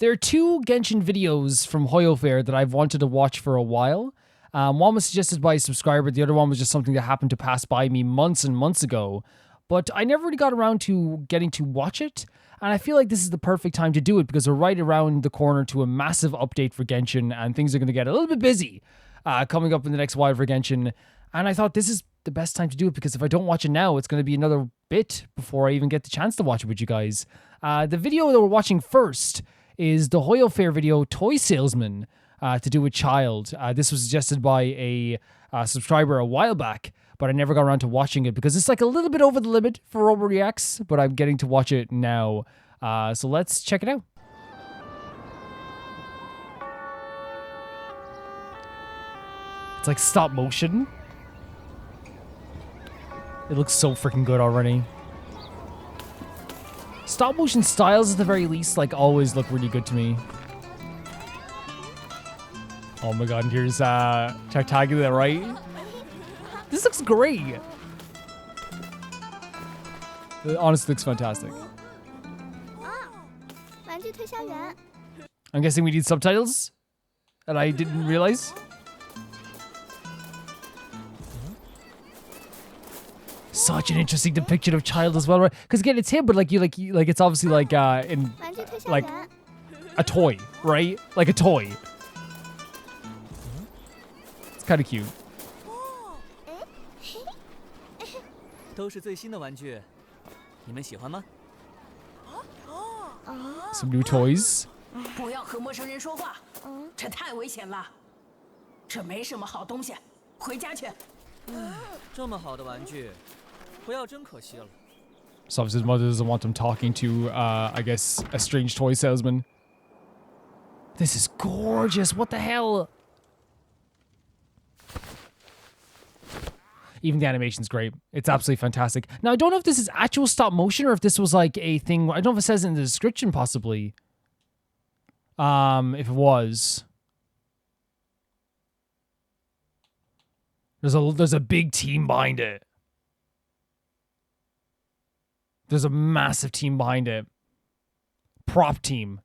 There are two Genshin videos from Hoyo Fair that I've wanted to watch for a while. One was suggested by a subscriber. The other one was just something that happened to pass by me months and months ago. But I never really got around to getting to watch it. And I feel like this is the perfect time to do it because we're right around the corner to a massive update for Genshin and things are going to get a little bit busy coming up in the next while for Genshin. And I thought this is the best time to do it because if I don't watch it now, it's going to be another bit before I even get the chance to watch it with you guys. The video that we're watching first is the Hoyo Fair video, Toy Salesman, to do with Child. This was suggested by a subscriber a while back, but I never got around to watching it because it's like a little bit over the limit for overreacts, but I'm getting to watch it now. So let's check it out. It's like stop motion. It looks so freaking good already. Stop motion styles at the very least, like, always look really good to me. Oh my god, and here's Tartaglia, right? This looks great. It honestly looks fantastic. I'm guessing we need subtitles? And I didn't realize? Such an interesting depiction of Child as well, right? Because again, it's him, but like it's obviously like in like a toy, right? Like a toy. It's kind of cute. 都是最新的玩具，你们喜欢吗？ Some new toys. 不要和陌生人说话，这太危险了。这没什么好东西，回家去。这么好的玩具，不要真可惜了。 So obviously his mother doesn't want him talking to, I guess, a strange toy salesman. This is gorgeous. What the hell? Even the animation's great. It's absolutely fantastic. Now, I don't know if this is actual stop motion or if this was like a thing. I don't know if it says it in the description, possibly. If it was. There's a big team behind it. There's a massive team behind it. Prop team.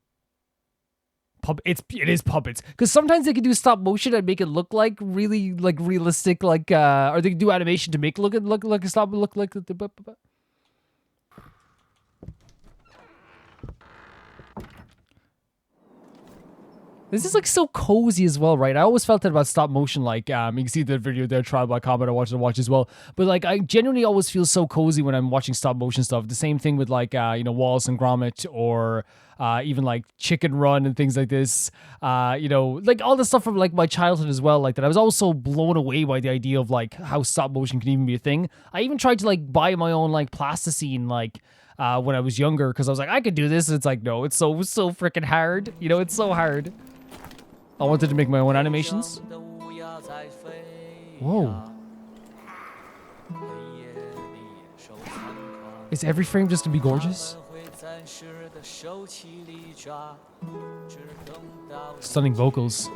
It is puppets, because sometimes they can do stop motion and make it look like really like realistic, like or they can do animation to make it look like a stop look like the. This is like so cozy as well, right? I always felt that about stop motion, like you can see the video there, Trial by Combat, I wanted to watch as well. But like I genuinely always feel so cozy when I'm watching stop motion stuff. The same thing with like Wallace and Gromit, or even like Chicken Run and things like this. Like all the stuff from like my childhood as well, like that. I was always so blown away by the idea of like how stop motion can even be a thing. I even tried to like buy my own like plasticine like when I was younger, because I was like, I could do this. And it's like, no, it's so freaking hard. It's so hard. I wanted to make my own animations. Whoa. Is every frame just gonna be gorgeous? Stunning vocals.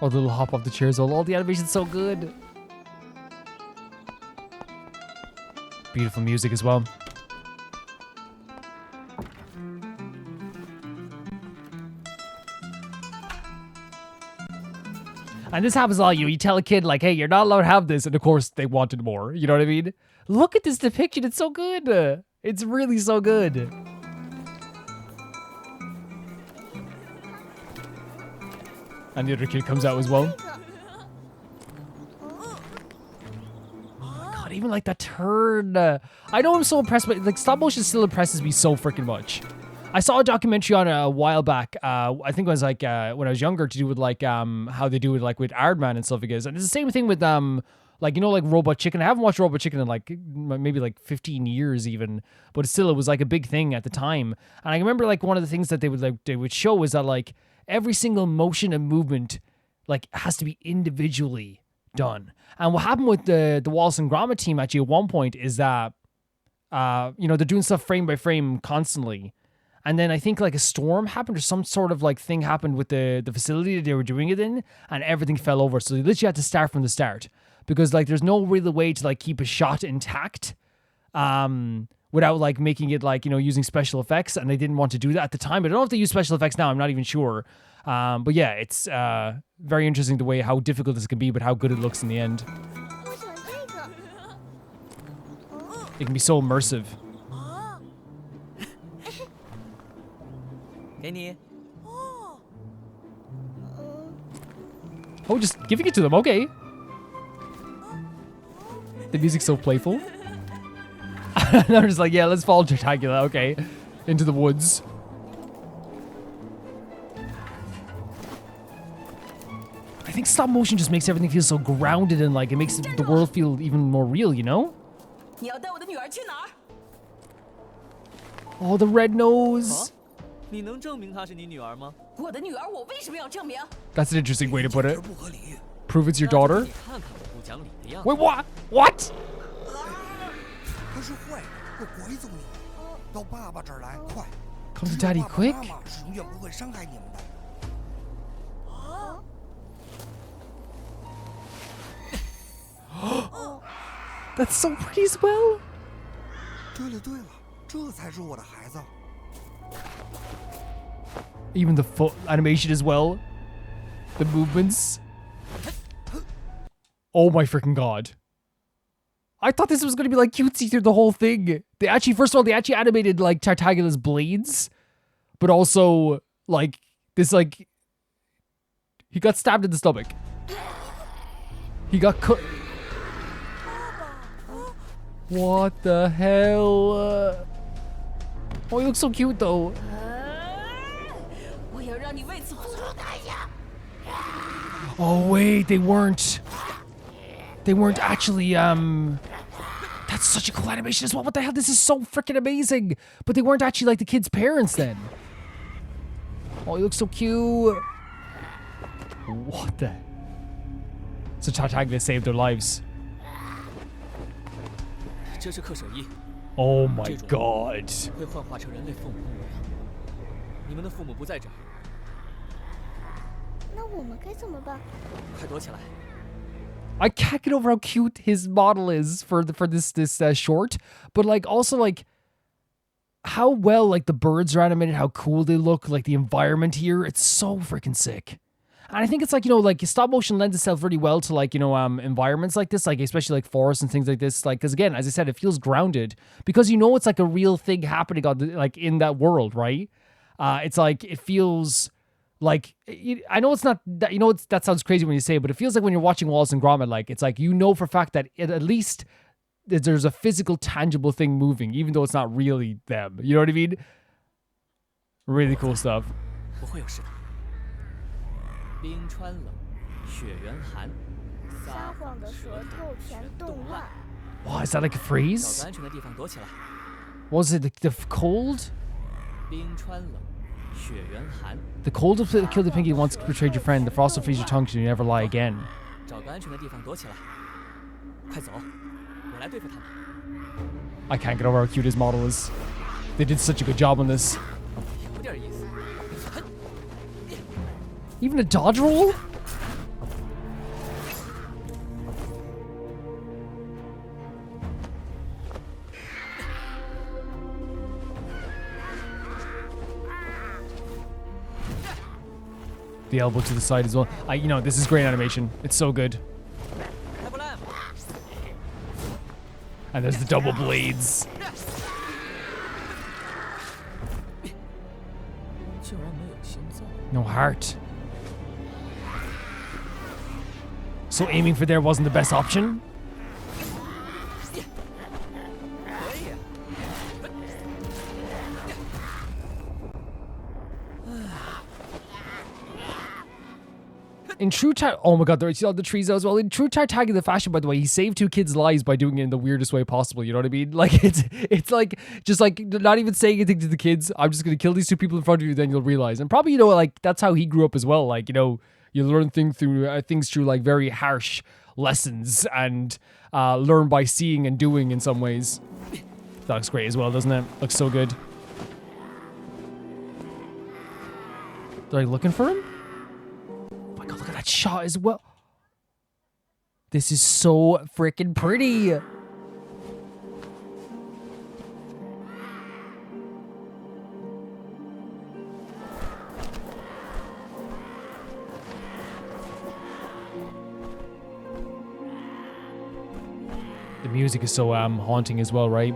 Oh, the little hop off the chairs. All the animation's so good. Beautiful music as well. And this happens a lot. You tell a kid like, hey, you're not allowed to have this. And of course they wanted more. You know what I mean? Look at this depiction. It's so good. It's really so good. And the other kid comes out as well. Even like that turn. I know I'm so impressed, but like stop motion still impresses me so freaking much. I saw a documentary on it a while back. I think it was like when I was younger, to do with like how they do it like with Aardman and stuff like this. And it's the same thing with like like Robot Chicken. I haven't watched Robot Chicken in like maybe like 15 years even, but still it was like a big thing at the time. And I remember like one of the things that they would show is that like every single motion and movement like has to be individually done. And what happened with the Wallace and Gromit team actually at one point is that they're doing stuff frame by frame constantly, and then I think like a storm happened or some sort of like thing happened with the facility that they were doing it in, and everything fell over, so they literally had to start from the start. because like there's no real way to like keep a shot intact without like making it like, you know, using special effects, and they didn't want to do that at the time. I don't know if they use special effects now, I'm not even sure. But yeah, it's very interesting the way how difficult this can be, but how good it looks in the end. It can be so immersive. 给你。 Oh, just giving it to them, okay. The music's so playful. And they're just like, yeah, let's follow Tartagula, okay. Into the woods. I think stop motion just makes everything feel so grounded, and like it makes the world feel even more real, you know? 你要带我的女儿去哪儿？ Oh, the red nose. 你能证明她是你女儿吗？ 我的女儿，我为什么要证明？ That's an interesting way to put it. 不合理。 Prove it's your daughter. 你看看我不讲理的样子。 Wait, what? What? 他是坏人，会拐走你。到爸爸这儿来，快！ Come to daddy 只有爸爸 quick. 妈妈是永远不会伤害你们的。 That's so pretty as well. 对了对了，这才是我的孩子。 Even the foot animation as well. The movements. Oh my freaking god. I thought this was going to be like cutesy through the whole thing. They actually, first of all, they actually animated like Tartagula's blades. But also, like, this like... He got stabbed in the stomach. He got cut... What the hell? Oh, he looks so cute though. 我要让你为此付出代价。 Oh wait, they weren't actually that's such a cool animation as well. What the hell? This is so freaking amazing. But they weren't actually like the kids' parents then. Oh, he looks so cute. What the? So Tartaglia saved their lives. 这是克舍伊， Oh my god. 会幻化成人类父母的模样。你们的父母不在这儿， 那我们该怎么办？ 快躲起来！ I can't get over how cute his model is for this short, but like also like how well like the birds are animated, how cool they look, like the environment here. It's so freaking sick. And I think it's like, you know, like stop motion lends itself really well to like, you know, environments like this, like especially like forests and things like this. Like, because again, as I said, it feels grounded because you know it's like a real thing happening on the, like in that world, right? It's like it feels like I know it's not that, you know, that sounds crazy when you say it, but it feels like when you're watching Wallace and Gromit, like it's like you know for a fact that at least there's a physical, tangible thing moving, even though it's not really them. You know what I mean? Really cool stuff. 不会有事的。冰川冷，雪原寒，撒谎的舌头全冻烂。 Wow, is that like a 找 phrase? 个安全的地方躲起来。 What was it? The cold? 冰川冷，雪原寒， The cold will kill the pinky once betrayed your friend. The frost will freeze your tongue so you never lie again. 找个安全的地方躲起来。快走，我来对付他们。 I can't get over how cute his model is. They did such a good job on this. 有点意思。 Even a dodge roll? The elbow to the side as well. You know, this is great animation. It's so good. 还不赖吗？ And there's the double blades. 竟然没有心脏。 No heart. So aiming for there wasn't the best option? 可以呀。 In true oh my god, there see all the trees as well. In true Tartaglia fashion, by the way, he saved 2 kids' lives by doing it in the weirdest way possible. You know what I mean? Like it's like just like not even saying anything to the kids. I'm just gonna kill these 2 people in front of you, then you'll realize. And probably, you know, like that's how he grew up as well. Like, you know, you learn things through like very harsh lessons and learn by seeing and doing in some ways. That looks great as well, doesn't it? Looks so good. They're like looking for him? Oh my god, look at that shot as well. This is so freaking pretty. The music is so haunting as well, right?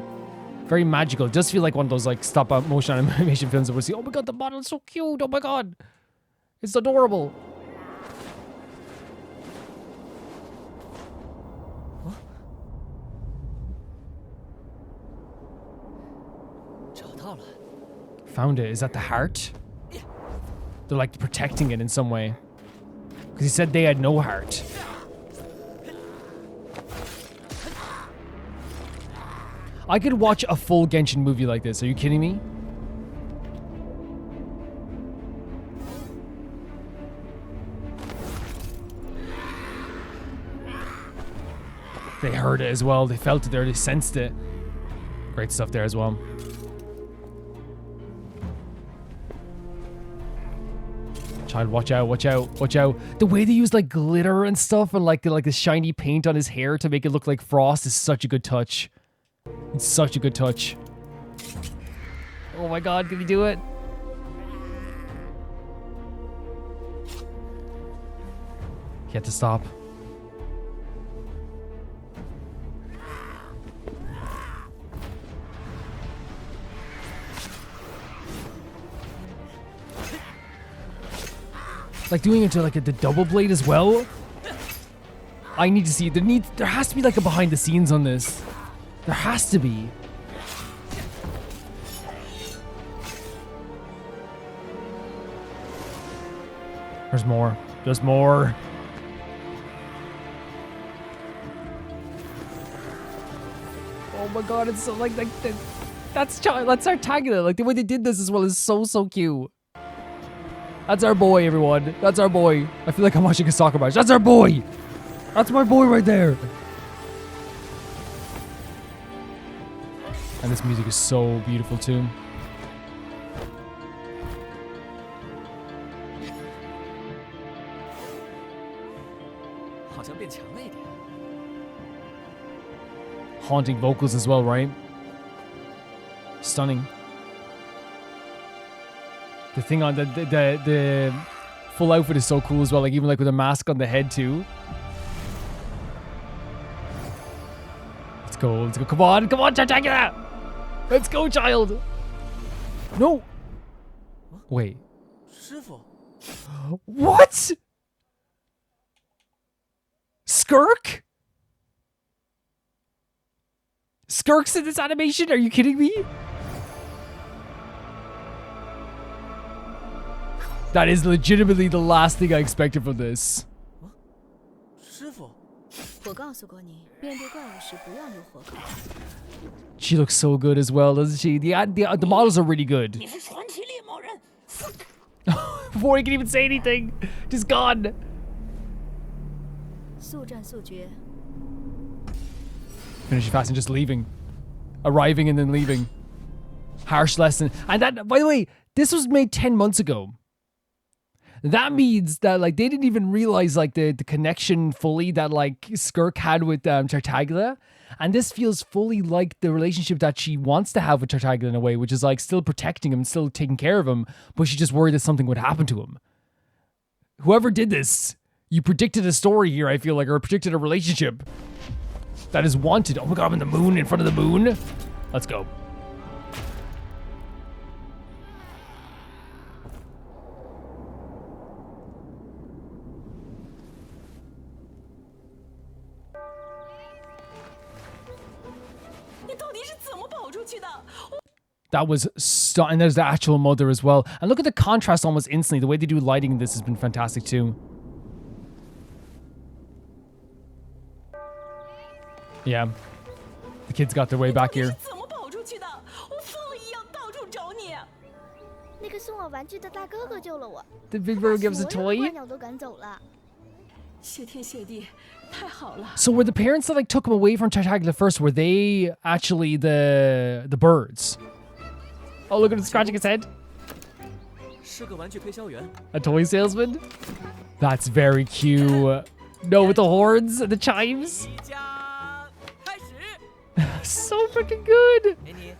Very magical. It does feel like one of those like stop motion animation films that we see. Oh my god, the model is so cute. Oh my god. It's adorable. Found it. Is that the heart? They're like protecting it in some way. Because he said they had no heart. I could watch a full Genshin movie like this. Are you kidding me? They heard it as well. They felt it there. They sensed it. Great stuff there as well. Child, watch out, watch out, watch out. The way they use like glitter and stuff and like the shiny paint on his hair to make it look like frost is such a good touch. It's such a good touch. Oh my god, can he do it? He had to stop. Like doing it to like the double blade as well. I need to see. There has to be like a behind the scenes on this. There has to be. There's more. There's more. Oh my god, it's so like that's Tartaglia. Like the way they did this as well is so cute. That's our boy, everyone. That's our boy. I feel like I'm watching a soccer match. That's our boy. That's my boy right there. And this music is so beautiful too. Haunting vocals as well, right? Stunning. The thing on the full outfit is so cool as well. Like even like with a mask on the head too. Let's go. Let's go. Come on, Tartaglia! Let's go, child. No. Wait. What? Skirk? Skirk's in this animation? Are you kidding me? That is legitimately the last thing I expected from this. She looks so good as well, doesn't she? The models are really good. Before he can even say anything, just gone. Finishing fast and just leaving. Arriving and then leaving. Harsh lesson. And that, by the way, this was made 10 months ago. That means that like they didn't even realize like the connection fully that like Skirk had with Tartaglia. And this feels fully like the relationship that she wants to have with Tartaglia in a way, which is like still protecting him, still taking care of him, but she's just worried that something would happen to him. Whoever did this, you predicted a story here, I feel like, or predicted a relationship that is wanted. Oh my god, I'm in the moon, in front of the moon. Let's go. That was and there's the actual mother as well. And look at the contrast almost instantly. The way they do lighting in this has been fantastic too. Yeah. The kids got their way back here. The big bird gives a toy. So were the parents that like took him away from Tartaglia first, were they actually the birds? Oh, look at him scratching his head. A toy salesman? That's very cute. No, with the horns and the chimes. 一家开始， So freaking good. 给你。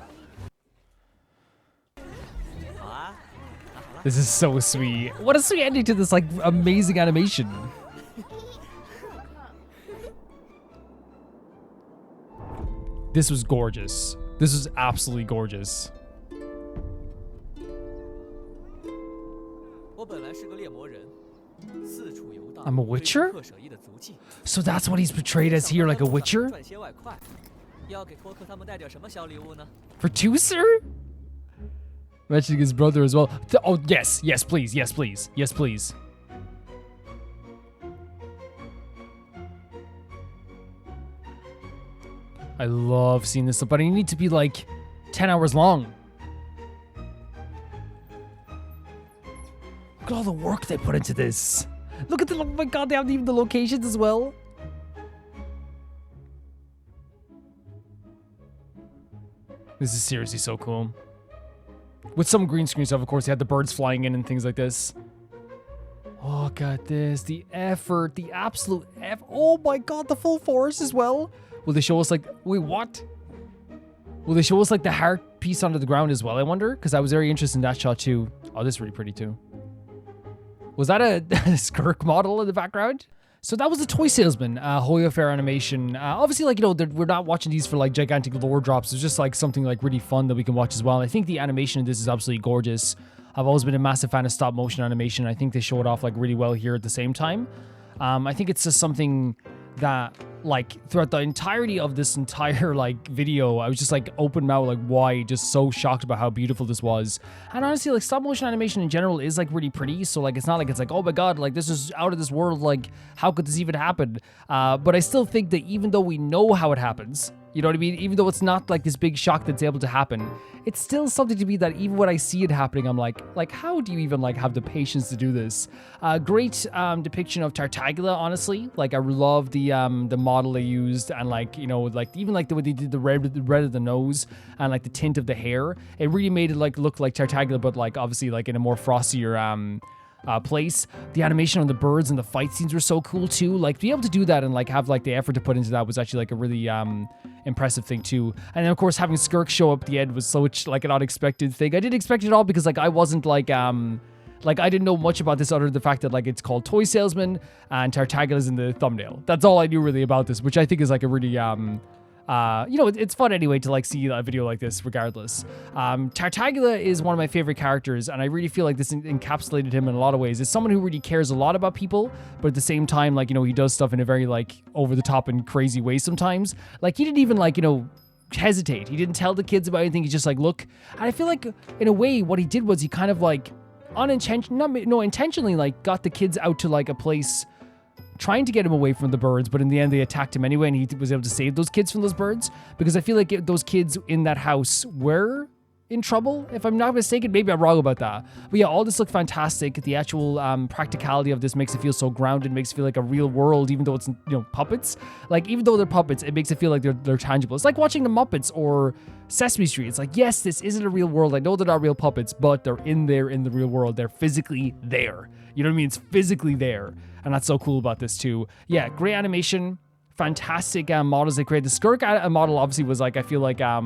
好啊，拿好了。 This is so sweet. What a sweet ending to this like amazing animation. This was gorgeous. This was absolutely gorgeous. 我本来是个猎魔人，四处游荡。 I'm a witcher? 追逐舍一的足迹。 So that's what he's portrayed as here, like a witcher? 赚些外快。要给托克他们带点什么小礼物呢？ For two, sir? Mentioning his brother as well. Oh, yes, yes, please, yes, please, yes, please. I love seeing this, but I need to be like 10 hours long. Look at all the work they put into this. Look at the, oh my god, they have even the locations as well. This is seriously so cool. With some green screen stuff, of course, they had the birds flying in and things like this. Oh, look at this. The effort, the absolute effort. Oh my god, the full forest as well. Will they show us like, wait, what? Will they show us like the heart piece under the ground as well, I wonder? Because I was very interested in that shot too. Oh, this is really pretty too. Was that a Skirk model in the background? So that was the Toy Salesman, Hoyo Fair animation. Obviously, like, you know, we're not watching these for like gigantic lore drops. It's just like something like really fun that we can watch as well. I think the animation of this is absolutely gorgeous. I've always been a massive fan of stop motion animation. I think they show it off like really well here at the same time. I think it's just something that like throughout the entirety of this entire like video, I was just like open mouth, like why, just so shocked about how beautiful this was. And honestly, like stop motion animation in general is like really pretty. So like, it's not like it's like, oh my God, like this is out of this world. Like how could this even happen? But I still think that even though we know how it happens, you know what I mean? Even though it's not like this big shock that's able to happen, it's still something to be that even when I see it happening, I'm like how do you even like have the patience to do this? Great depiction of Tartaglia, honestly. Like I love the model they used, and like, you know, like even like the way they did the red of the nose and like the tint of the hair. It really made it like look like Tartaglia, but like obviously like in a more frostier place. The animation on the birds and the fight scenes were so cool too. Like to be able to do that and like have like the effort to put into that was actually like a really impressive thing too. And then of course having Skirk show up at the end was such like an unexpected thing. I didn't expect it at all because like I wasn't like I didn't know much about this other than the fact that like it's called Toy Salesman and Tartaglia is in the thumbnail. That's all I knew really about this, which I think is like a really you know, it's fun anyway to like see a video like this regardless. Tartaglia is one of my favorite characters, and I really feel like this encapsulated him in a lot of ways. It's someone who really cares a lot about people, but at the same time, like, you know, he does stuff in a very like over the top and crazy way sometimes. Like he didn't even like, you know, hesitate. He didn't tell the kids about anything. He just like, look. And I feel like in a way what he did was he kind of like intentionally like got the kids out to like a place trying to get him away from the birds, but in the end they attacked him anyway, and he was able to save those kids from those birds, because I feel like those kids in that house were in trouble, if I'm not mistaken. Maybe I'm wrong about that. But yeah, all this looked fantastic. The actual practicality of this makes it feel so grounded, makes it feel like a real world, even though it's, you know, puppets. Like, even though they're puppets, it makes it feel like they're tangible. It's like watching the Muppets or Sesame Street. It's like, yes, this isn't a real world. I know they're not real puppets, but they're in there in the real world. They're physically there. You know what I mean? It's physically there. And that's so cool about this too. Yeah, great animation, fantastic models they created. The Skirk model obviously was like, I feel like, at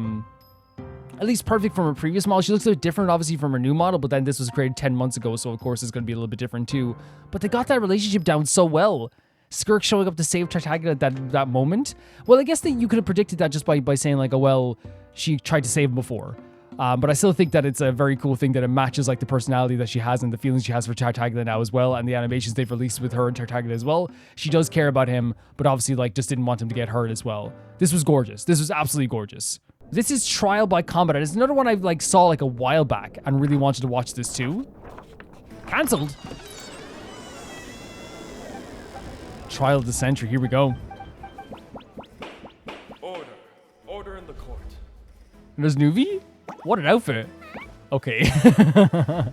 least perfect from her previous model. She looks a bit different obviously from her new model, but then this was created 10 months ago, so of course it's going to be a little bit different too. But they got that relationship down so well. Skirk showing up to save Tartaglia at that moment. Well, I guess that you could have predicted that just by saying like, oh well, she tried to save him before. But I still think that it's a very cool thing that it matches like the personality that she has and the feelings she has for Tartaglia now as well, and the animations they've released with her and Tartaglia as well. She does care about him, but obviously like just didn't want him to get hurt as well. This was gorgeous. This was absolutely gorgeous. This is Trial by Combat. It's another one I like saw like a while back and really wanted to watch this too. Cancelled. Trial of the Century. Here we go. Order in the court. And there's Nuvi? What an outfit. Okay. Are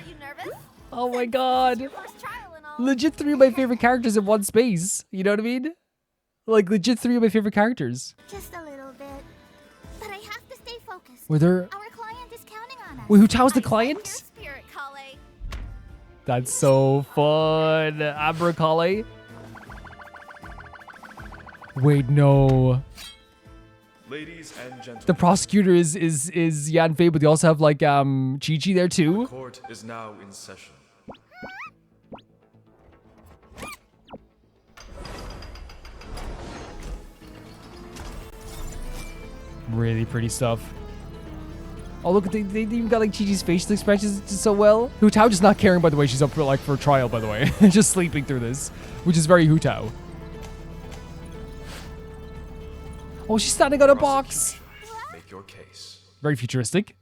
you nervous? Oh my god. First trial and all. Legit 3 of my favorite characters in one space. You know what I mean? Like legit 3 of my favorite characters. Just a little bit. But I have to stay focused. Were there... Our client is counting on us. Wait, who tells the I like client? your spirit, Kale. That's so fun. Amber Kale. Wait, no. Ladies and gentlemen, The prosecutor is Yan Fei, but they also have like Chi-Chi there too. court is now in session. Really pretty stuff. Oh look, they even got like Chi-Chi's facial expressions so well. Hu Tao just not caring, by the way. She's up for trial, by the way. Just sleeping through this, which is very Hu Tao. Oh, she's standing on a box. Prosecution, make your case. Very futuristic.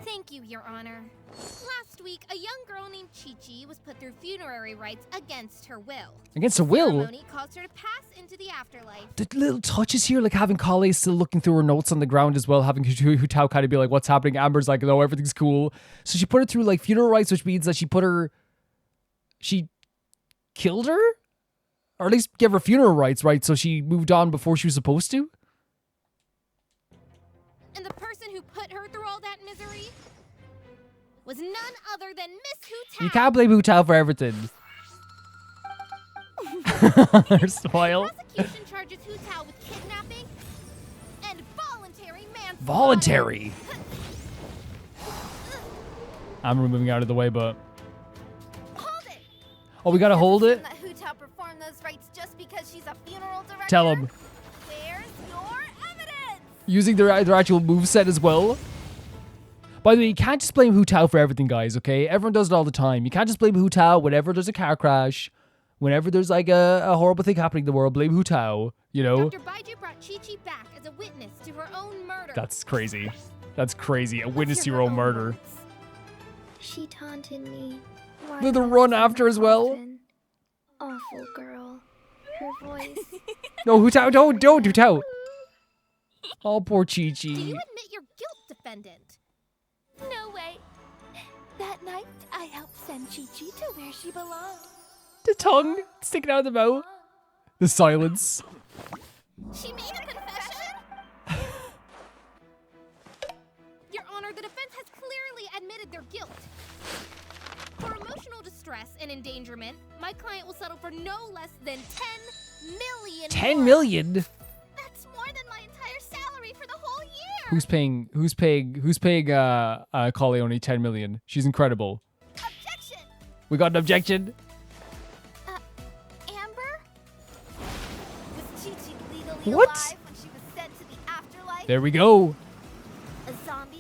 Thank you, Your Honor. Last week, a young girl named Chi-Chi was put through funerary rites against her will. Against her will. Ceremony caused her to pass into the afterlife. The little touches here, like having Kale still looking through her notes on the ground as well, having Hu Tao kind of be like, what's happening? Amber's like, no, everything's cool. So she put her through like funeral rites, which means that she killed her? Or at least gave her funeral rites, right? So she moved on before she was supposed to? And the person who put her through all that misery was none other than Miss Hu Tao. You can't blame Hu Tao for everything. Her smile. Prosecution charges Hu Tao with kidnapping and voluntary manslaughter. Voluntary. I'm moving out of the way, but... Hold it. Oh, we gotta hold it? That Hu Tao performed those rites just because she's a funeral director? Tell him. Where's your evidence? Using their actual moveset as well. By the way, you can't just blame Hu Tao for everything, guys, okay? Everyone does it all the time. You can't just blame Hu Tao whenever there's a car crash. Whenever there's like a horrible thing happening in the world, blame Hu Tao, you know? Dr. Baiju brought Chi-Chi back as a witness to her own murder. That's crazy. That's crazy. A witness to your own murder. words. She taunted me. The run after as well. Awful girl. Her voice. No, Hu Tao, don't Hu Tao. Oh, poor Chi-Chi. Do you admit your guilt, defendant? No way. That night, I helped send Chi-Chi to where she belongs. The tongue sticking out of the mouth. The silence. She made a confession? Your Honor, the defense has clearly admitted their guilt. For emotional distress and endangerment, my client will settle for no less than 10 million. 10 more. million? That's more than my entire salary for the whole year. Who's paying Kale only 10 million? She's incredible. Objection. We got an objection. Amber? Was Chi-Chi legally What? alive when she was sent to the afterlife? There we go. A zombie?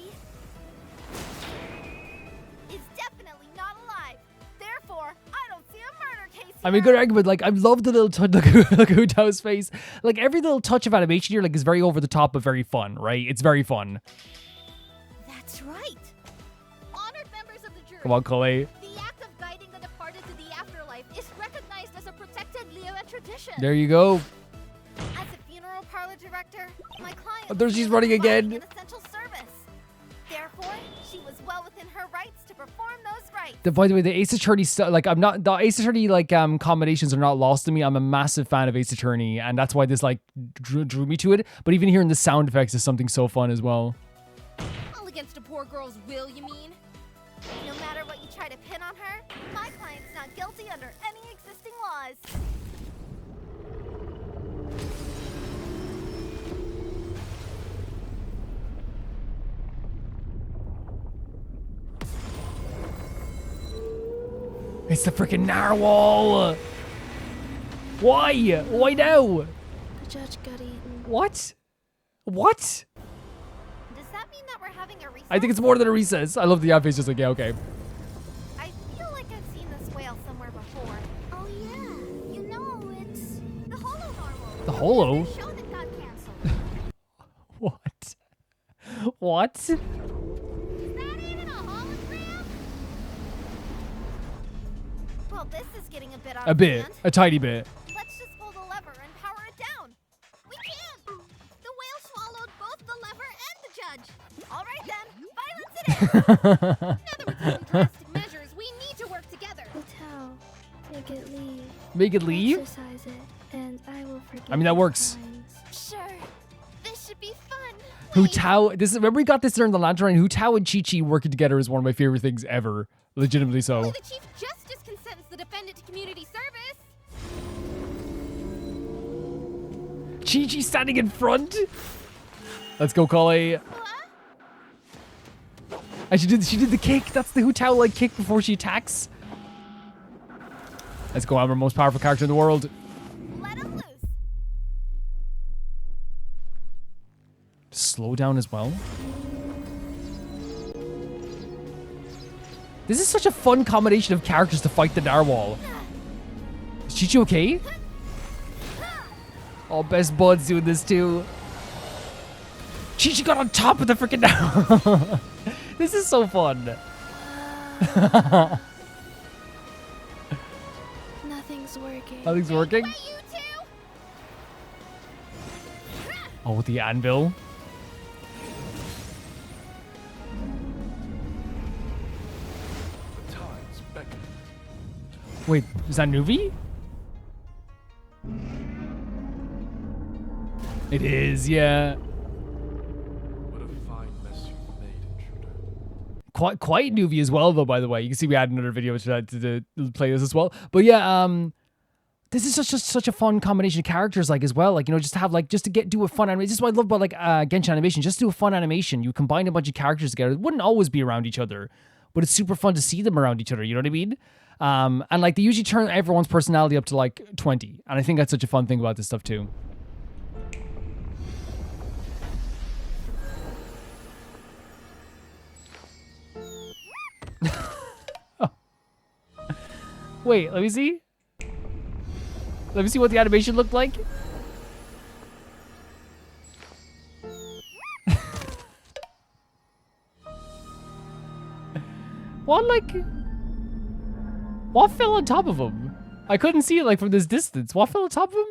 Is definitely not alive. Therefore, I don't see a murder case I mean, here. good argument. Like, I love the little touch. Look at Hu Tao's face. Like, every little touch of animation here, like, is very over the top, but very fun, right? It's very fun. That's right. Honored members of the jury. Come on, Kale. The act of guiding the departed to the afterlife is recognized as a protected Liyue tradition. There you go. As a funeral parlor director, my client Oh, there she's is running providing again. an essential service. Therefore, she was well within her rights to perform those rites. By the way, the Ace Attorney stuff, like, the Ace Attorney, like, combinations are not lost to me. I'm a massive fan of Ace Attorney, and that's why this, like, drew me to it. But even hearing the sound effects is something so fun as well. All against a poor girl's will, you mean? No matter what you try to pin on her, my client's not guilty under any existing laws. It's the freaking narwhal. Why? Why now? The judge got eaten. What? What? Does that mean that we're having a recess? I think it's more than a recess. I love the face, just like, yeah, okay. I feel like I've seen this whale somewhere before. Oh yeah, you know it's The Holo Normal. The Holo? The show that got canceled. What? What? Is that even a hologram? Well, this is getting a bit out A of bit. hand. A tiny bit. Let's just pull the lever and power it down. We can! The whale swallowed both the lever and the judge. All right then, violence it is. Now that we're taking drastic measures, we need to work together. Hotel. Make it leave. Make it leave? Exercise it, and I will forgive I mean, that your works. crimes. Sure, this should be fun. Hu Wait, Tao, remember we got this during the Lantern? Hu Tao and Chi-Chi working together is one of my favorite things ever. Legitimately so. only the Chief Justice can sentence the defendant to community service. Chi-Chi standing in front. Let's go, Kale. And she did the kick. That's the Hu Tao like kick before she attacks. Let's go, Amber, most powerful character in the world. Let 'em loose. Slow down as well. This is such a fun combination of characters to fight the narwhal. Is Chi-Chi okay? Oh, best buds doing this too. Chi-Chi got on top of the freaking narwhal. This is so fun. Nothing's working. Nothing's working. Wait, you two. Oh, the anvil. The tides beckon. Wait, is that Nuvi? It is, yeah. What a fine mess you've made, intruder. Quite Nuvi as well, though. By the way, you can see we had another video to play this as well. But yeah, this is such a fun combination of characters, like as well. Like, you know, just to have like do a fun animation. This is what I love about like Genshin animation. Just do a fun animation. You combine a bunch of characters together. It wouldn't always be around each other, but it's super fun to see them around each other. You know what I mean? And like they usually turn everyone's personality up to like 20, and I think that's such a fun thing about this stuff too. Oh. Wait, let me see. Let me see what the animation looked like. What fell on top of him? I couldn't see it like from this distance. What fell on top of him?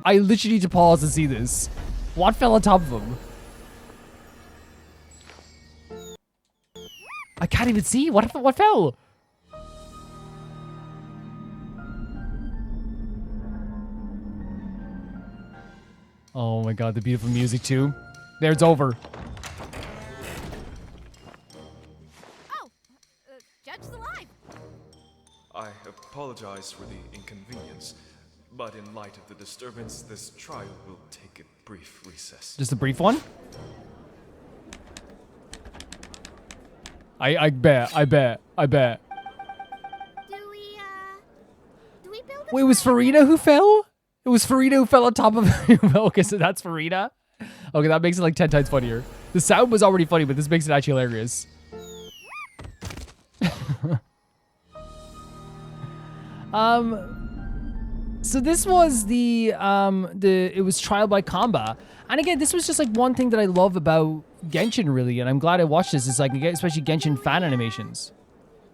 I literally need to pause to see this. What fell on top of him? I can't even see. What fell? Oh my god, the beautiful music too. There, it's over. Oh, Judge's alive. I apologize for the inconvenience, but in light of the disturbance, this trial will take a brief recess. Just a brief one? I bet. Do we build a Wait, it was Farina who fell? It was Farina who fell on top of Okay, so that's Farina? Okay, that makes it like 10 times funnier. The sound was already funny, but this makes it actually hilarious. So this was it was trial by combat. And again, this was just like one thing that I love about Genshin really, and I'm glad I watched this, is like, especially Genshin fan animations.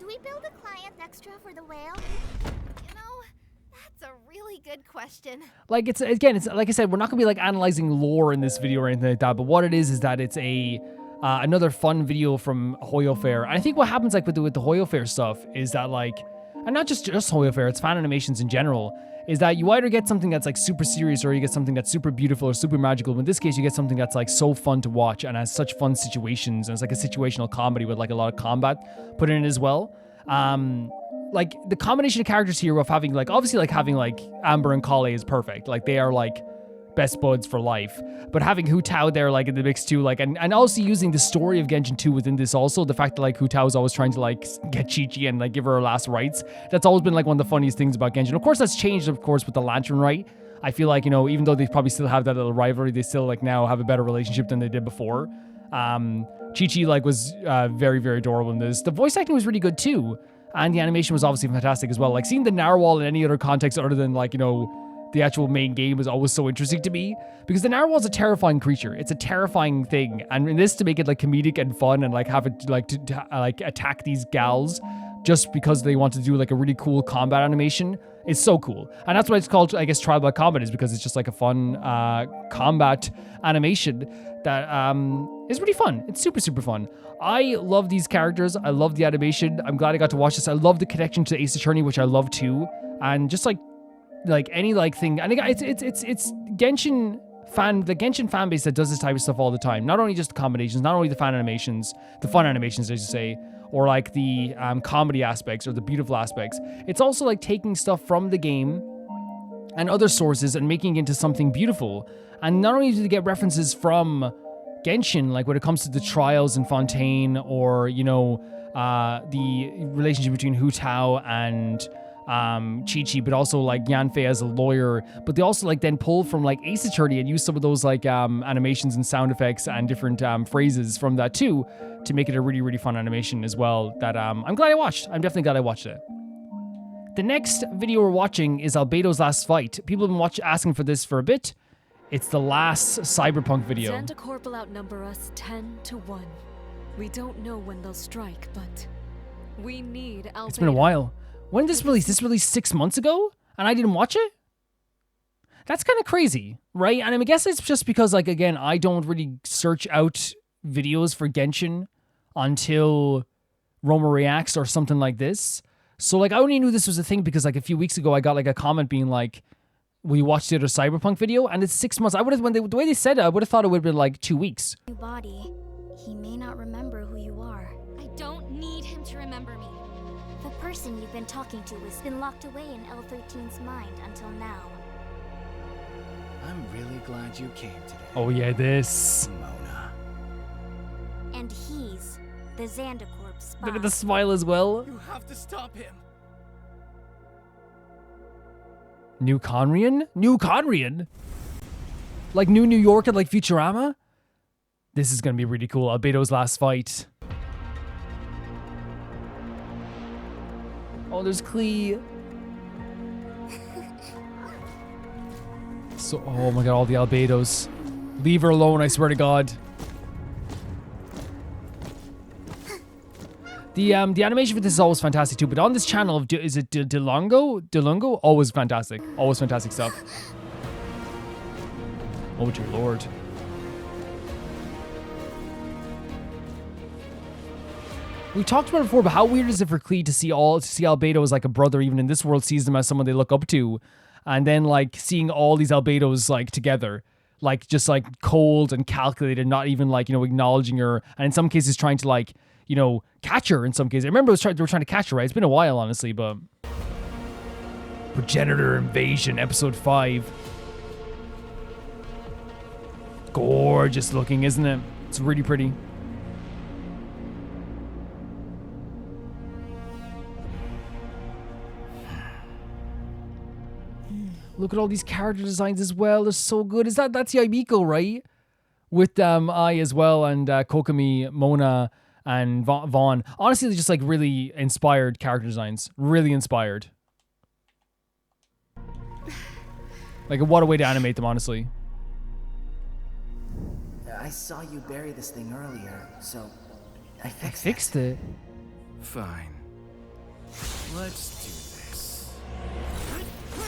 Do we build a client extra for the whale? You know, that's a really good question. Like it's like I said, we're not gonna be like analyzing lore in this video or anything like that, but what it is that it's a another fun video from Hoyo Fair. And I think what happens like with the Hoyo Fair stuff is that like, and not just Hoyo Fair, it's fan animations in general, is that you either get something that's like super serious or you get something that's super beautiful or super magical. But in this case, you get something that's like so fun to watch and has such fun situations, and it's like a situational comedy with like a lot of combat put in it as well. Like the combination of characters here of having like, obviously like having like Amber and Kale is perfect. Like they are like best buds for life. But having Hu Tao there like in the mix too, like, and also using the story of Genshin 2 within this also, the fact that like Hu Tao is always trying to like get Chi-Chi and like give her last rites, that's always been like one of the funniest things about Genshin. Of course that's changed of course with the Lantern Rite. I feel like, you know, even though they probably still have that little rivalry, they still like now have a better relationship than they did before. Chi-Chi like was very, very adorable in this. The voice acting was really good too. And the animation was obviously fantastic as well. Like seeing the narwhal in any other context other than like, you know, the actual main game was always so interesting to me, because the narwhal is a terrifying creature. It's a terrifying thing. And in this, to make it like comedic and fun and like have it like to like attack these gals just because they want to do like a really cool combat animation is so cool. And that's why it's called, I guess, Trial by Combat, is because it's just like a fun combat animation that is really fun. It's super, super fun. I love these characters. I love the animation. I'm glad I got to watch this. I love the connection to Ace Attorney, which I love too. And just like any like thing. And again, it's Genshin fan, the Genshin fan base that does this type of stuff all the time. Not only just the combinations, not only the fan animations, the fun animations, as you say, or like the comedy aspects or the beautiful aspects. It's also like taking stuff from the game and other sources and making it into something beautiful. And not only do they get references from Genshin, like when it comes to the trials in Fontaine, or, you know, the relationship between Hu Tao and Chi-Chi, but also like Yanfei as a lawyer. But they also like then pull from like Ace Attorney and use some of those like animations and sound effects and different phrases from that too, to make it a really, really fun animation as well that I'm glad I watched. I'm definitely glad I watched it. The next video we're watching is Albedo's last fight. People have been asking for this for a bit. It's the last Cyberpunk video. Xandacorp will outnumber us 10-1. We don't know when they'll strike, but we need Albedo. It's been a while. When did this release? This released 6 months ago? And I didn't watch it? That's kind of crazy, right? And I guess it's just because, like, again, I don't really search out videos for Genshin until Roma Reacts or something like this. So, like, I only knew this was a thing because, like, a few weeks ago, I got, like, a comment being like, will you watch the other Cyberpunk video? And it's 6 months. I would have, the way they said it, I would have thought it would have been, like, 2 weeks. New body. He may not remember who you are. I don't need him to remember me. The person you've been talking to has been locked away in L13's mind until now. I'm really glad you came today. Oh, yeah, this. Mona. And he's the Xandacorp spy. Look at the smile as well. You have to stop him. New Conrian? New Conrian? Like New York and like Futurama? This is going to be really cool. Albedo's last fight. Oh, there's Klee. So, oh my god, all the Albedos. Leave her alone, I swear to God. The animation for this is always fantastic too, but on this channel of, is it DeLongo? DeLongo? Always fantastic. Always fantastic stuff. Oh dear lord. We talked about it before, but how weird is it for Klee to see Albedo as like a brother, even in this world sees them as someone they look up to, and then like seeing all these Albedos like together, like just like cold and calculated, not even like, you know, acknowledging her, and in some cases trying to like, you know, catch her in some cases. I remember they were trying to catch her, right? It's been a while, honestly, but... Progenitor Invasion, Episode 5. Gorgeous looking, isn't it? It's really pretty. Look at all these character designs as well. They're so good. That's Yaimiko, right? With Ai as well, and Kokomi, Mona, and Vaughn. Honestly, they're just like really inspired character designs. Really inspired. Like, what a way to animate them, honestly. I saw you bury this thing earlier, so I fixed it. Fine. Let's do this.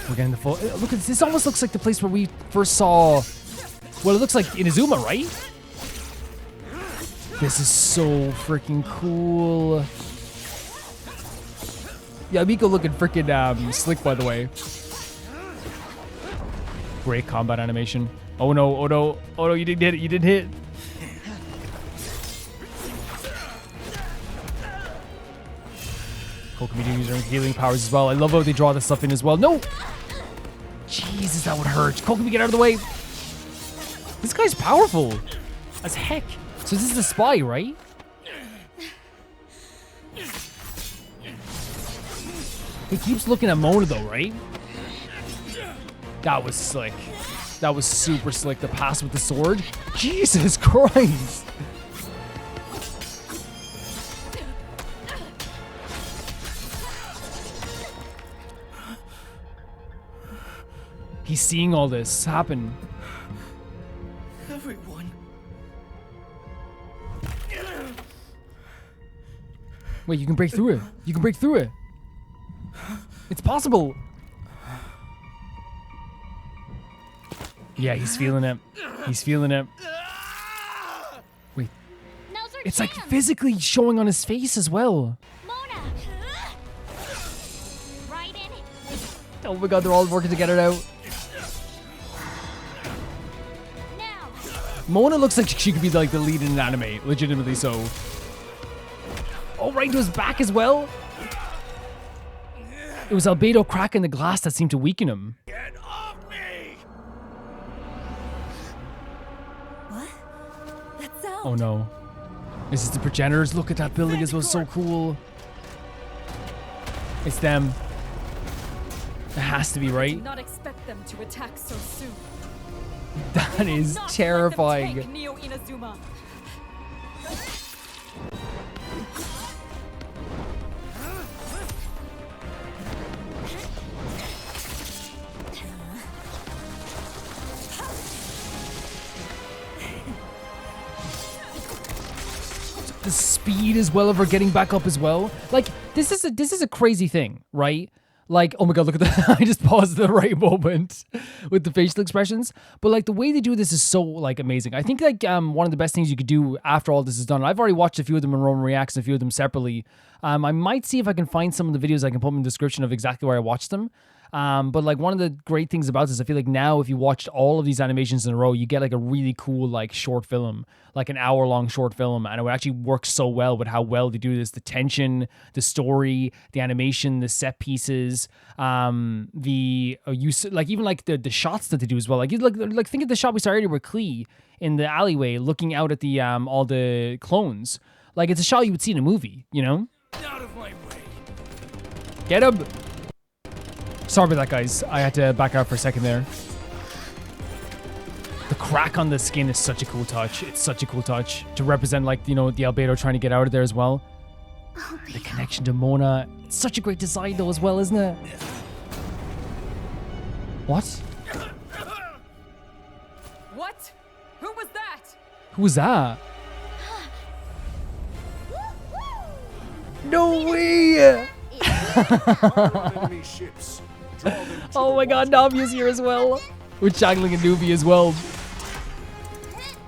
We're getting the full... Look at this. This almost looks like the place where we first saw... Well, it looks like Inazuma, right? This is so freaking cool. Yeah, Miko looking freaking slick, by the way. Great combat animation. Oh no, oh no, oh no, you didn't hit it, you didn't hit. Kokomi using healing powers as well. I love how they draw this stuff in as well. No! Jesus, that would hurt. Kokomi, get out of the way. This guy's powerful as heck. So this is the spy, right? He keeps looking at Mona though, right? That was slick. That was super slick. The pass with the sword. Jesus Christ. He's seeing all this happen. Everyone. Wait, you can break through it. You can break through it. It's possible. Yeah, he's feeling it. He's feeling it. Wait. It's like physically showing on his face as well. Mona! Right in it. Oh my god, they're all working to get it out. Now. Mona looks like she could be like the lead in an anime. Legitimately so. Oh Oh, right into his back as well. It was Albedo cracking the glass that seemed to weaken him. Get off me! What? That sound. Oh no. This is the progenitors. Look at that building as well. So cool. It's them. It has to be, I right? did not expect them to attack so soon. That is terrifying. Take Neo Inazuma. The speed as well of her getting back up as well. Like, this is a crazy thing, right? Like, oh my god, look at that. I just paused at the right moment with the facial expressions. But like the way they do this is so like amazing. I think like one of the best things you could do after all this is done. I've already watched a few of them in Roman Reacts, a few of them separately. I might see if I can find some of the videos I can put in the description of exactly where I watched them. But like one of the great things about this, I feel like now if you watched all of these animations in a row, you get like a really cool like short film, like an hour-long short film, and it would actually work so well with how well they do this. The tension, the story, the animation, the set pieces, the use, like even like the shots that they do as well. Like think of the shot we saw earlier with Klee in the alleyway, looking out at the all the clones. Like it's a shot you would see in a movie, you know? Out of my way! Get him! Sorry about that, guys. I had to back out for a second there. The crack on the skin is such a cool touch. It's such a cool touch to represent, like, you know, the Albedo trying to get out of there as well. The connection to Mona. It's such a great design, though, as well, isn't it? What? What? Who was that? Who was that? No way! Enemy ships. Draw them to Oh the my god, water. Navia's here as well. With Jangling and Nubi as well.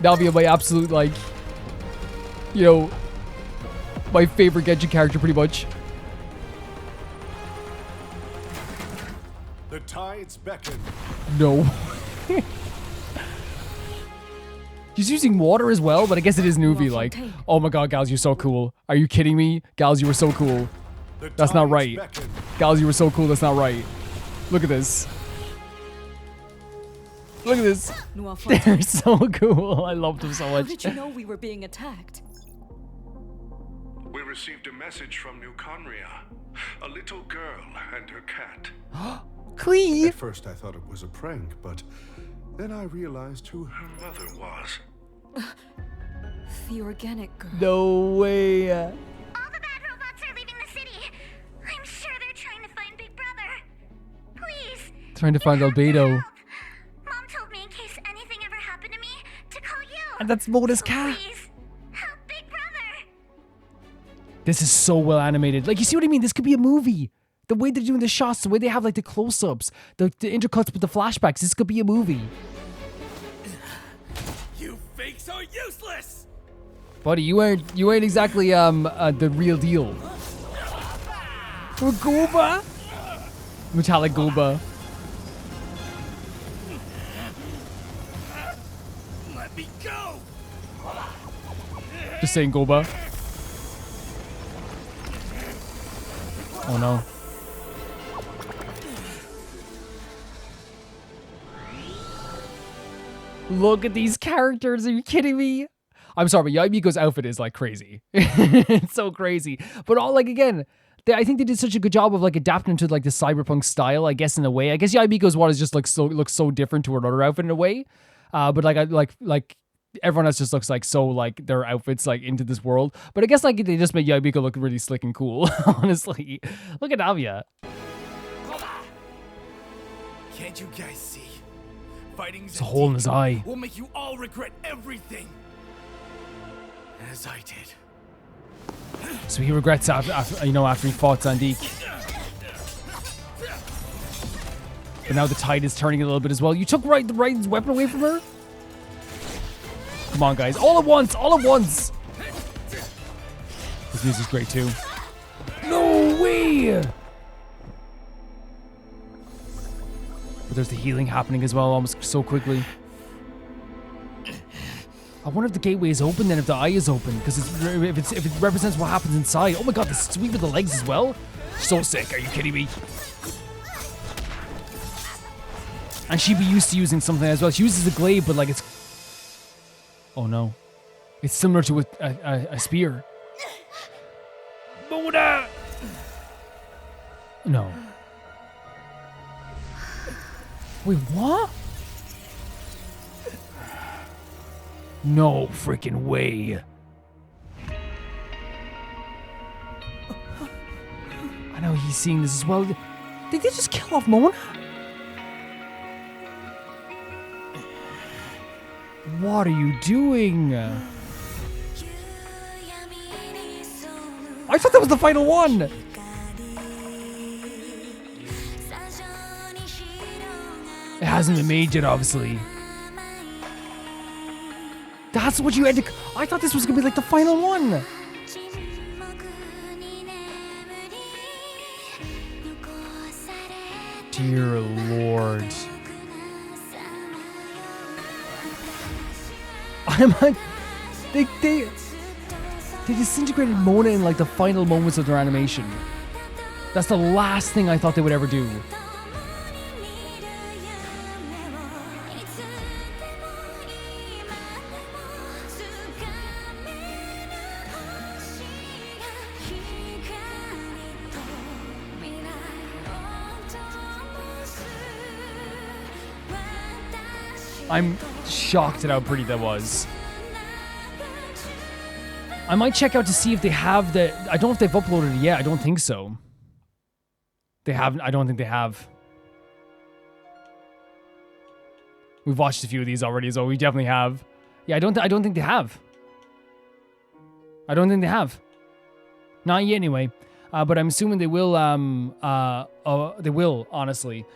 Navia, my absolute, like, you know, my favorite Genshin character, pretty much. The tides beckon. No. She's using water as well, but I guess it is Nuvi, like. Oh my god, Gals, you're so cool. Are you kidding me? Gals, you were so cool. The That's not tides right. beckon. Gals, you were so cool, that's not right. Look at this. Look at this. They're so cool. I love them so How much. did you know we were being attacked? We received a message from New Conria. A little girl and her cat. Klee! At first I thought it was a prank, but then I realized who her mother was. The organic girl. No way. All the bad robots are leaving the city. I'm sure they're trying to find Big Brother. Please. Trying to find Albedo. Mom told me in case anything ever happened to me to call you. And that's Mona's cat. Please help Big Brother. This is so well animated. Like, you see what I mean? This could be a movie. The way they're doing the shots, the way they have like the close-ups, the intercuts with the flashbacks. This could be a movie. You fakes are useless! Buddy, you ain't exactly the real deal. Gooba? Metallic Gooba. Let me go! Just saying Gooba. Oh no. Look at these characters. Are you kidding me? I'm sorry, but Yaimiko's outfit is like crazy. It's so crazy. But all like again, I think they did such a good job of like adapting to like the cyberpunk style, I guess in a way. I guess Yaimiko's one is just like so looks so different to her other outfit in a way. But like everyone else just looks like so like their outfits like into this world. But I guess like they just made Yaimiko look really slick and cool, honestly. Look at Navia. Can't you guys see? Fighting There's a hole in his eye. will make you all regret everything. As I did. So he regrets after he fought Zandik. But now the tide is turning a little bit as well. You took Raiden's weapon away from her? Come on, guys. All at once! All at once! This music's great, too. No way! But there's the healing happening as well, almost so quickly. I wonder if the gateway is open then, if the eye is open, because if it represents what happens inside. Oh my god, the sweep of the legs as well? So sick, are you kidding me? And she'd be used to using something as well. She uses a glaive, but like it's... Oh no. It's similar to a spear. Mona! No. Wait, what? No freaking way. I know he's seeing this as well. Did they just kill off Mona? What are you doing? I thought that was the final one. It hasn't been made yet, obviously. That's what you had to... I thought this was going to be like the final one. Dear Lord. I'm like... They disintegrated Mona in like the final moments of their animation. That's the last thing I thought they would ever do. I'm shocked at how pretty that was. I might check out to see if they have the... I don't know if they've uploaded it yet. I don't think so. They haven't. I don't think they have. We've watched a few of these already, so we definitely have. Yeah, I don't think they have. I don't think they have. Not yet, anyway. But I'm assuming they will. They will, honestly.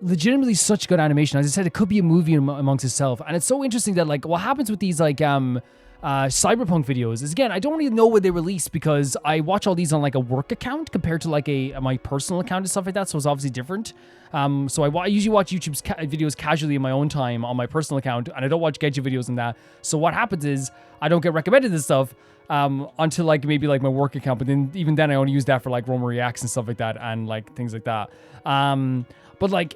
Legitimately such good animation. As I said, it could be a movie amongst itself. And it's so interesting that, like, what happens with these, like, Cyberpunk videos is, again, I don't really know where they release because I watch all these on, like, a work account compared to, like, my personal account and stuff like that, so it's obviously different. So I usually watch YouTube's videos casually in my own time on my personal account, and I don't watch Genshin videos in that. So what happens is, I don't get recommended this stuff until, like, maybe, like, my work account, but then, even then, I only use that for, like, Roma Reacts and stuff like that, and, like, things like that. But, like,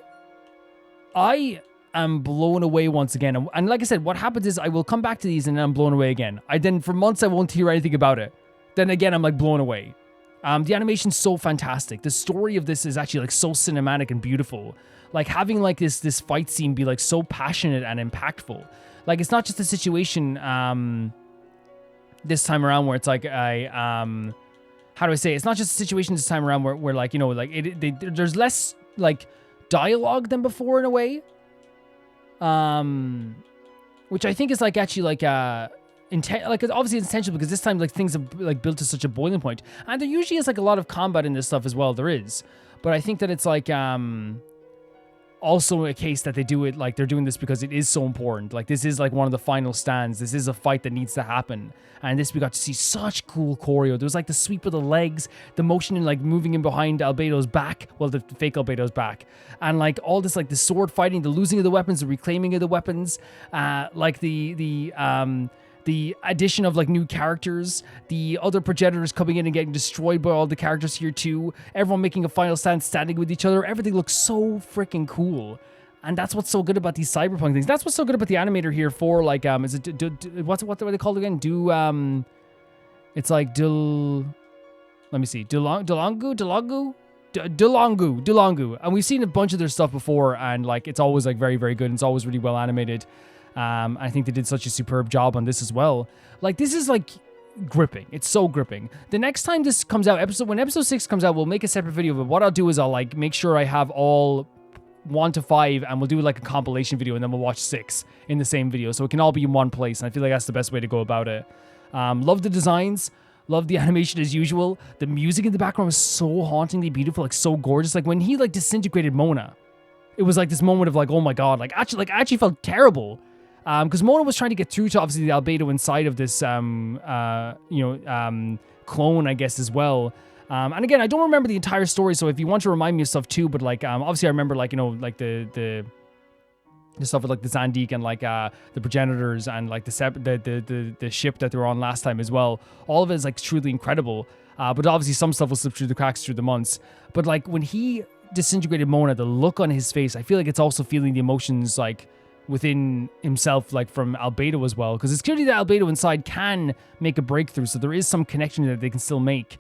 I am blown away once again. And like I said, what happens is I will come back to these and then I'm blown away again. Then for months I won't hear anything about it. Then again, I'm like blown away. The animation's so fantastic. The story of this is actually like so cinematic and beautiful. Like having like this fight scene be like so passionate and impactful. Like it's not just a situation this time around where it's like how do I say it? It's not just a situation this time around where like, you know, like there's less like dialogue than before in a way, which I think is like actually like like obviously it's intentional because this time like things have like built to such a boiling point, and there usually is like a lot of combat in this stuff as well. There is, but I think that it's like also a case that they do it like they're doing this because it is so important. Like this is like one of the final stands. This is a fight that needs to happen, and this we got to see such cool choreo. There was like the sweep of the legs, the motion in like moving in behind Albedo's back, well the fake Albedo's back, and like all this like the sword fighting, the losing of the weapons, the reclaiming of the weapons, like the addition of like new characters, the other progenitors coming in and getting destroyed by all the characters here too, everyone making a final stand, standing with each other. Everything looks so freaking cool. And that's what's so good about these Cyberpunk things. That's what's so good about the animator here for like, is it, what are they called again? It's like, let me see, Delongu. And we've seen a bunch of their stuff before, and like, it's always like very, very good. And it's always really well animated. I think they did such a superb job on this as well. Like, this is like gripping. It's so gripping. The next time this comes out, when episode 6 comes out, we'll make a separate video. But what I'll do is I'll like make sure I have all 1 to 5, and we'll do like a compilation video, and then we'll watch 6 in the same video, so it can all be in one place. And I feel like that's the best way to go about it. Love the designs. Love the animation as usual. The music in the background was so hauntingly beautiful, like so gorgeous. Like when he like disintegrated Mona, it was like this moment of like, oh my god, like I actually felt terrible. Because Mona was trying to get through to obviously the Albedo inside of this, clone, I guess, as well. And again, I don't remember the entire story, so if you want to remind me of stuff too, but like, obviously I remember like, you know, like the the stuff with like the Zandik and like the progenitors and like the ship that they were on last time as well. All of it is like truly incredible. But obviously some stuff will slip through the cracks through the months. But like when he disintegrated Mona, the look on his face, I feel like it's also feeling the emotions like within himself, like from Albedo as well, because it's clearly that Albedo inside can make a breakthrough, so there is some connection that they can still make.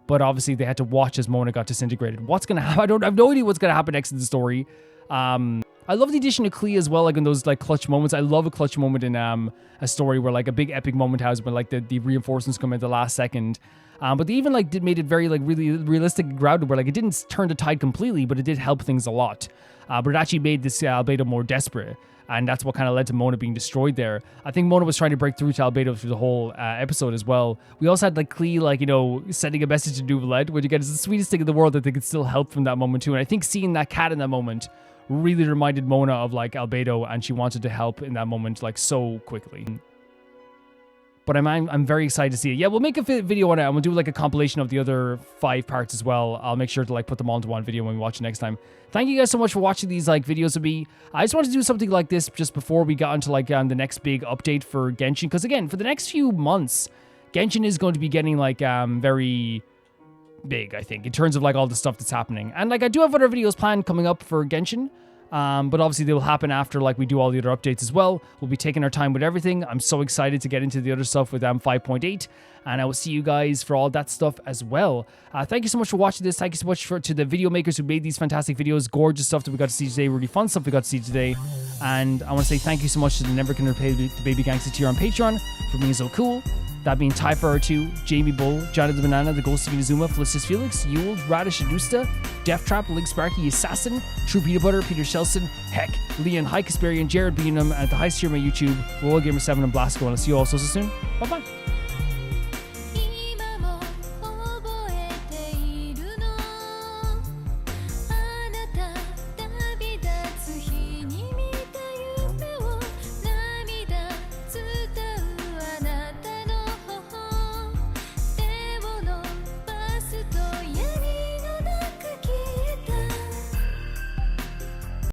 But obviously they had to watch as Mona got disintegrated. What's gonna happen? I have no idea what's gonna happen next in the story. I love the addition of Klee as well, like in those like clutch moments. I love a clutch moment in a story where like a big epic moment has when like the reinforcements come in at the last second. But they even like made it very like really realistic and grounded, where like it didn't turn the tide completely, but it did help things a lot. But it actually made this Albedo more desperate. And that's what kind of led to Mona being destroyed there. I think Mona was trying to break through to Albedo through the whole episode as well. We also had like Klee, like, you know, sending a message to Neuvillette, which again is the sweetest thing in the world that they could still help from that moment too. And I think seeing that cat in that moment really reminded Mona of like Albedo, and she wanted to help in that moment like so quickly. But I'm very excited to see it. Yeah, we'll make a video on it, and we'll do like a compilation of the other 5 parts as well. I'll make sure to like put them all into one video when we watch it next time. Thank you guys so much for watching these like videos of me. I just wanted to do something like this just before we got into like the next big update for Genshin, because again, for the next few months, Genshin is going to be getting like very big, I think, in terms of like all the stuff that's happening. And like I do have other videos planned coming up for Genshin. But obviously they will happen after like we do all the other updates as well. We'll be taking our time with everything. I'm so excited to get into the other stuff with 5.8, and I will see you guys for all that stuff as well. Thank you so much for watching this. Thank you so much to the video makers who made these fantastic videos. Gorgeous stuff that we got to see today. Really fun stuff we got to see today. And I want to say thank you so much to the Never Can Repay the Baby Gangsta tier on Patreon for being so cool. That being Typhar2, Jamie Bull, Johnny the Banana, The Ghost of Inazuma, Felicitas Felix, Yule, Radish Adusta, Death Trap, Link Sparky, Assassin, True Peanut Butter, Peter Shelson, Heck, Leon, High Casparian, Jared Beanham, and at the highest tier of my YouTube, RollGamer7 and Blasco. And I'll see you all so soon. Bye bye.